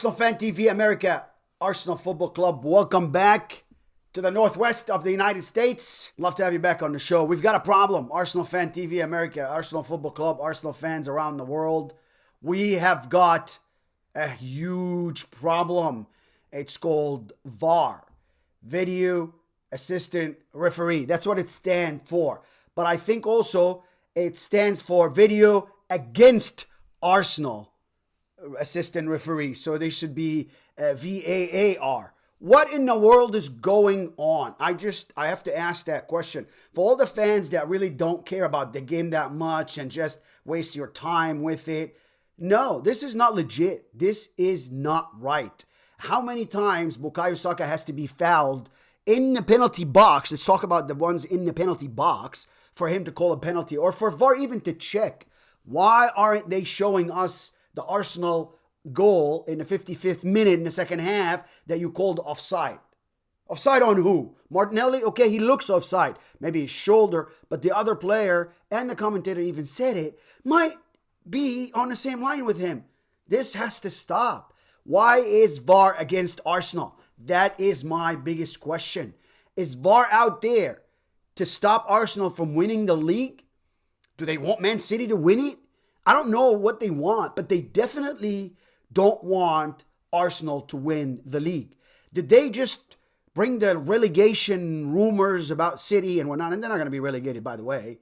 Arsenal Fan TV America, Arsenal Football Club. Welcome back to the northwest of the United States. Love to have you back on the show. We've got a problem. Arsenal Fan TV America, Arsenal Football Club, Arsenal fans around the world. We have got a huge problem. It's called VAR, Video Assistant Referee. That's what it stands for. But I think also it stands for Video Against Arsenal Assistant Referee. So they should be VAR. What in the world is going on? I have to ask that question. For all the fans that really don't care about the game that much and just waste your time with it. No, this is not legit. This is not right. How many times Bukayo Saka has to be fouled in the penalty box? Let's talk about the ones in the penalty box for him to call a penalty or for VAR even to check. Why aren't they showing us the Arsenal goal in the 55th minute in the second half that you called offside? Offside on who? Martinelli? Okay, he looks offside. Maybe his shoulder, but the other player, and the commentator even said it, might be on the same line with him. This has to stop. Why is VAR against Arsenal? That is my biggest question. Is VAR out there to stop Arsenal from winning the league? Do they want Man City to win it? I don't know what they want, but they definitely don't want Arsenal to win the league. Did they just bring the relegation rumors about City and whatnot? And they're not going to be relegated, by the way.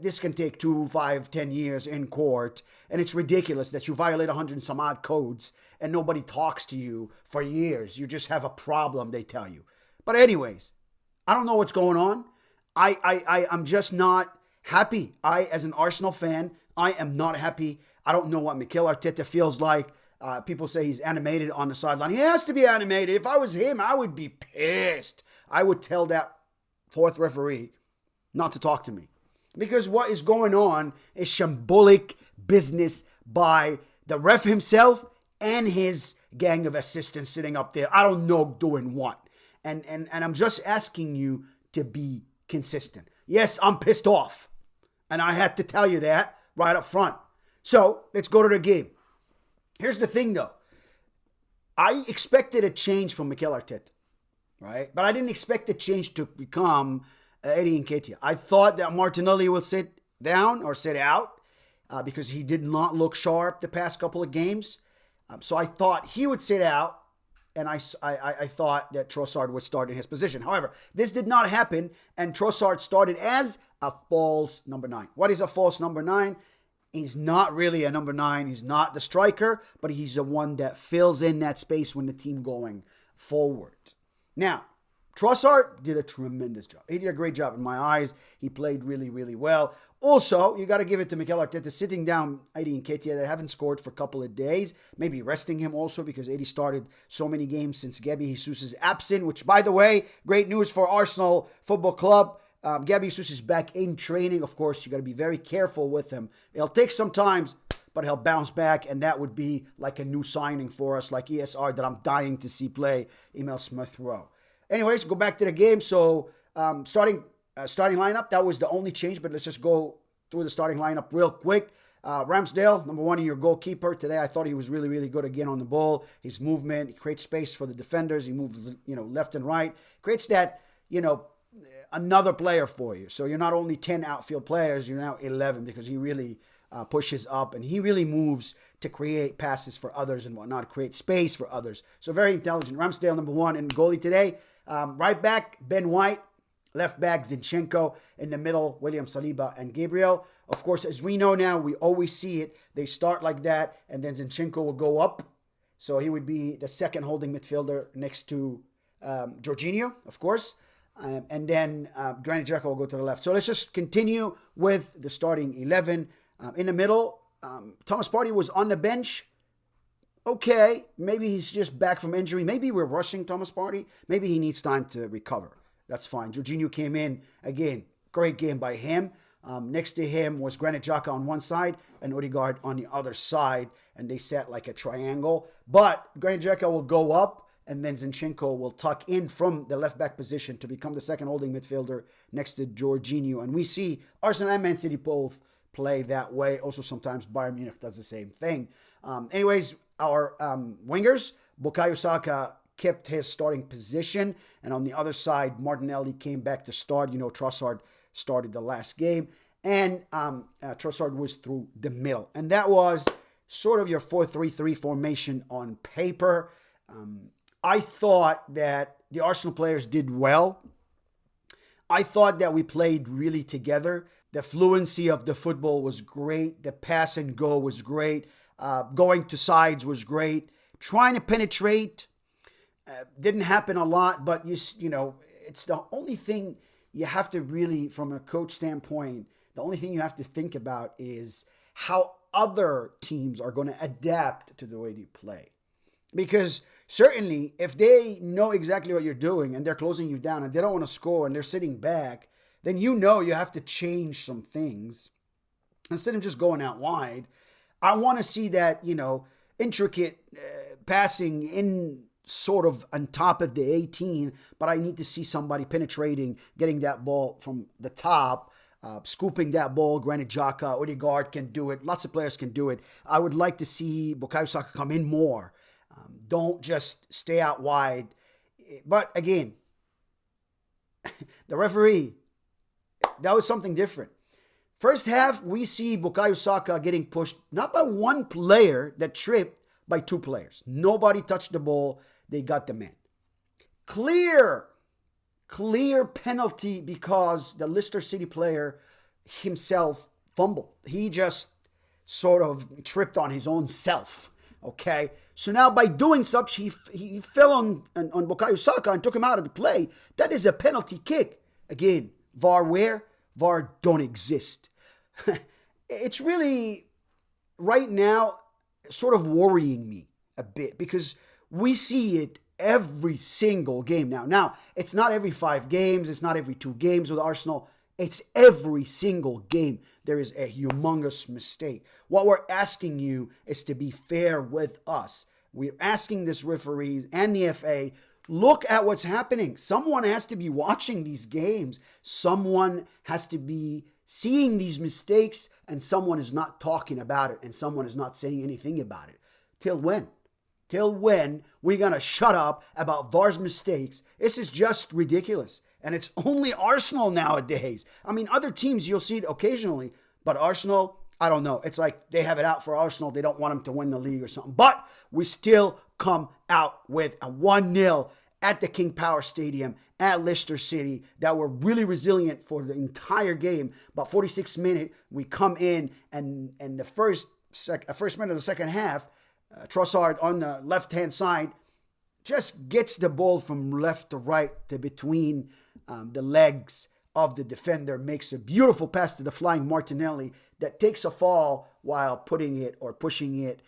This can take 2, 5, 10 years in court. And it's ridiculous that you violate 100 and some odd codes and nobody talks to you for years. You just have a problem, they tell you. But anyways, I don't know what's going on. I'm just not happy. As an Arsenal fan, I am not happy. I don't know what Mikel Arteta feels like. People say he's animated on the sideline. He has to be animated. If I was him, I would be pissed. I would tell that fourth referee not to talk to me. Because what is going on is shambolic business by the ref himself and his gang of assistants sitting up there. I don't know doing what. And I'm just asking you to be consistent. Yes, I'm pissed off. And I had to tell you that right up front. So let's go to the game. Here's the thing, though. I expected a change from Mikel Arteta, right? But I didn't expect the change to become Eddie Nketiah. I thought that Martinelli will sit down or sit out because he did not look sharp the past couple of games. So I thought he would sit out, and I thought that Trossard would start in his position. However, this did not happen, and Trossard started as a false number 9. What is a false number 9? He's not really a number 9. He's not the striker, but he's the one that fills in that space when the team going forward. Now, Trossard did a tremendous job. He did a great job in my eyes. He played really, really well. Also, you got to give it to Mikel Arteta sitting down Eddie Nketiah that haven't scored for a couple of days. Maybe resting him also because Eddie started so many games since Gabriel Jesus is absent, which, by the way, great news for Arsenal Football Club. Gabriel Jesus is back in training. Of course, you got to be very careful with him. It'll take some time, but he'll bounce back, and that would be like a new signing for us, like ESR that I'm dying to see play, Emil Smith-Rowe. Anyways, go back to the game. So starting lineup, that was the only change, but let's just go through the starting lineup real quick. Ramsdale, number 1 in your goalkeeper. Today, I thought he was really, really good again on the ball. His movement, he creates space for the defenders. He moves, left and right. Creates that, another player for you. So you're not only 10 outfield players, you're now 11 because he really pushes up and he really moves to create passes for others and whatnot, create space for others. So very intelligent. Ramsdale, number 1 in goalie today. Right back, benwhite. Left back, Zinchenko. In the middle, William Saliba and Gabriel. Of course, as we know now, we always see it. They start like that, and then Zinchenko will go up. So he would be the second holding midfielder next to Jorginho, of course. And then Granit Xhaka will go to the left. So let's just continue with the starting 11. In the middle, Thomas Partey was on the bench. Okay, maybe he's just back from injury. Maybe we're rushing Thomas Partey. Maybe he needs time to recover. That's fine. Jorginho came in. Again, great game by him. Next to him was Granit Xhaka on one side and Odegaard on the other side. And they sat like a triangle. But Granit Xhaka will go up. And then Zinchenko will tuck in from the left-back position to become the second holding midfielder next to Jorginho. And we see Arsenal and Man City both play that way. Also, sometimes Bayern Munich does the same thing. Anyways, our wingers, Bukayo Saka kept his starting position. And on the other side, Martinelli came back to start. Trossard started the last game. And Trossard was through the middle. And that was sort of your 4-3-3 formation on paper. I thought that the Arsenal players did well. I thought that we played really together. The fluency of the football was great. The pass and go was great. Going to sides was great. Trying to penetrate didn't happen a lot, but you know, it's the only thing you have to really, from a coach standpoint, the only thing you have to think about is how other teams are going to adapt to the way you play. Because certainly, if they know exactly what you're doing and they're closing you down and they don't want to score and they're sitting back, then you have to change some things. Instead of just going out wide, I want to see that, intricate passing in sort of on top of the 18, but I need to see somebody penetrating, getting that ball from the top, scooping that ball. Granted, xhaka, Odegaard can do it. Lots of players can do it. I would like to see Bukayo Saka come in more. Don't just stay out wide. But again, the referee, that was something different. First half, we see Bukayo Saka getting pushed, not by one player that tripped, by two players. Nobody touched the ball. They got the man. Clear penalty because the Leicester City player himself fumbled. He just sort of tripped on his own self. Okay, so now by doing such, he fell on Bukayo Saka and took him out of the play. That is a penalty kick. Again, VAR where? VAR don't exist. It's really, right now, sort of worrying me a bit because we see it every single game now. Now, it's not every 5 games. It's not every 2 games with Arsenal. It's every single game. There is a humongous mistake. What we're asking you is to be fair with us. We're asking this referees and the FA, look at what's happening. Someone has to be watching these games. Someone has to be seeing these mistakes, and someone is not talking about it, and someone is not saying anything about it. Till when? Till when we're going to shut up about VAR's mistakes? This is just ridiculous. And it's only Arsenal nowadays. I mean, other teams, you'll see it occasionally. But Arsenal, I don't know. It's like they have it out for Arsenal. They don't want them to win the league or something. But we still come out with a 1-0 at the King Power Stadium at Leicester City that were really resilient for the entire game. About 46 minutes, we come in and the first minute of the second half, Trossard on the left-hand side just gets the ball from left to right to between the legs of the defender, makes a beautiful pass to the flying Martinelli that takes a fall while putting it or pushing it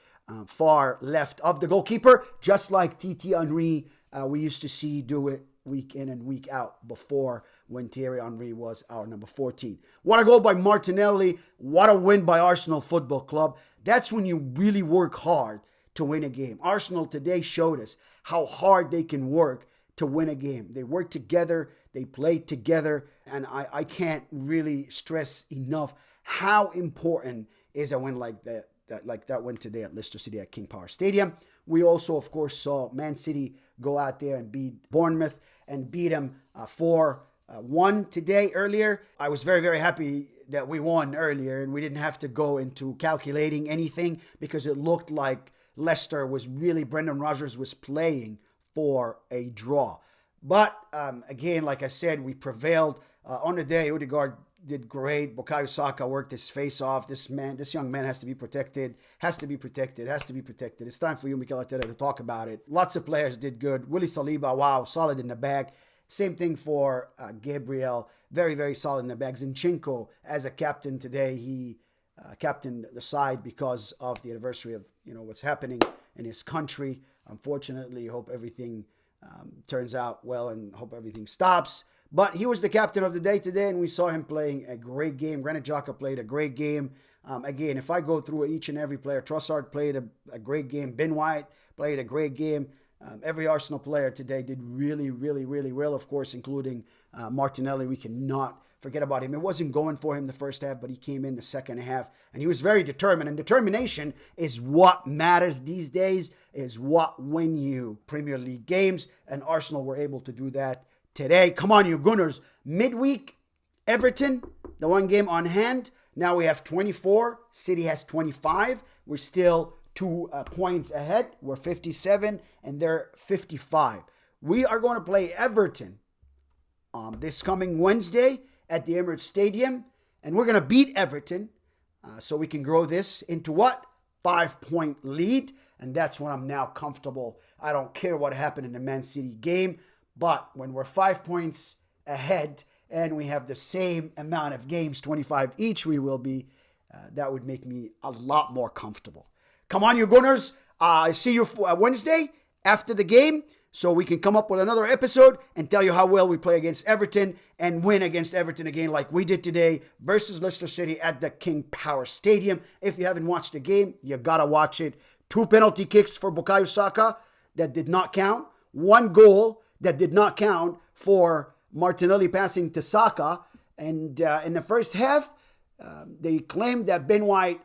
far left of the goalkeeper, just like Titi Henry we used to see do it week in and week out before when Thierry Henry was our number 14. What a goal by Martinelli. What a win by Arsenal Football Club. That's when you really work hard to win a game. Arsenal today showed us how hard they can work to win a game. They work together, they play together, and I can't really stress enough how important is a win like that win today at Leicester City at King Power Stadium. We also, of course, saw mancity go out there and beat Bournemouth and beat them 4-1 today earlier. I was very, very happy that we won earlier and we didn't have to go into calculating anything because it looked like Leicester was really, Brendan Rodgers was playing for a draw. But again, like I said, we prevailed on the day. Odegaard did great. Bukayo Saka worked his face off. This young man has to be protected. Has to be protected. It's time for you, Mikel Arteta, to talk about it. Lots of players did good. Willie Saliba, wow, solid in the back. Same thing for Gabriel. Very, very solid in the back. Zinchenko, as a captain today, he captained the side because of the anniversary of what's happening in his country. Unfortunately, hope everything turns out well and hope everything stops. But he was the captain of the day today, and we saw him playing a great game. Granit Xhaka played a great game. Again, if I go through each and every player, Trossard played a great game. benwhite played a great game. Every Arsenal player today did really, really, really well, of course, including Martinelli. We cannot Forget about him. It wasn't going for him the first half, but he came in the second half, and he was very determined. And determination is what matters these days, is what win you Premier League games, and Arsenal were able to do that today. Come on, you Gooners. Midweek, Everton, the one game on hand. Now we have 24. City has 25. We're still 2 points ahead. We're 57, and they're 55. We are going to play Everton this coming Wednesday at the Emirates Stadium, and we're going to beat Everton so we can grow this into what? 5-point lead, and that's when I'm now comfortable. I don't care what happened in the Man City game, but when we're 5 points ahead and we have the same amount of games, 25 each, we will be, that would make me a lot more comfortable. Come on, you Gunners. I see you Wednesday after the game, so we can come up with another episode and tell you how well we play against Everton and win against Everton again like we did today versus Leicester City at the King Power Stadium. If you haven't watched the game, you got to watch it. 2 penalty kicks for Bukayo Saka that did not count. 1 goal that did not count for Martinelli passing to Saka. And in the first half, they claimed that benwhite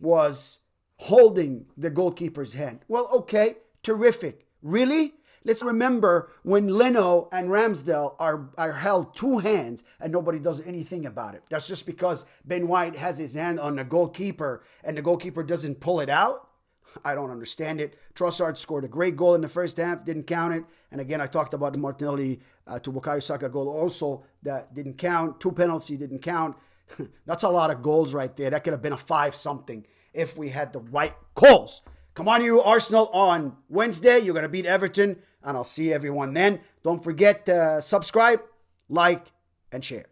was holding the goalkeeper's hand. Well, okay, terrific. Really? Let's remember when Leno and Ramsdale are held 2 hands and nobody does anything about it. That's just because benwhite has his hand on the goalkeeper and the goalkeeper doesn't pull it out. I don't understand it. Trossard scored a great goal in the first half, didn't count it. And again, I talked about the Martinelli to Bukayo Saka goal also that didn't count. 2 penalties didn't count. That's a lot of goals right there. That could have been a 5-something if we had the right calls. Come on, you Arsenal, on Wednesday. You're going to beat Everton, and I'll see everyone then. Don't forget to subscribe, like, and share.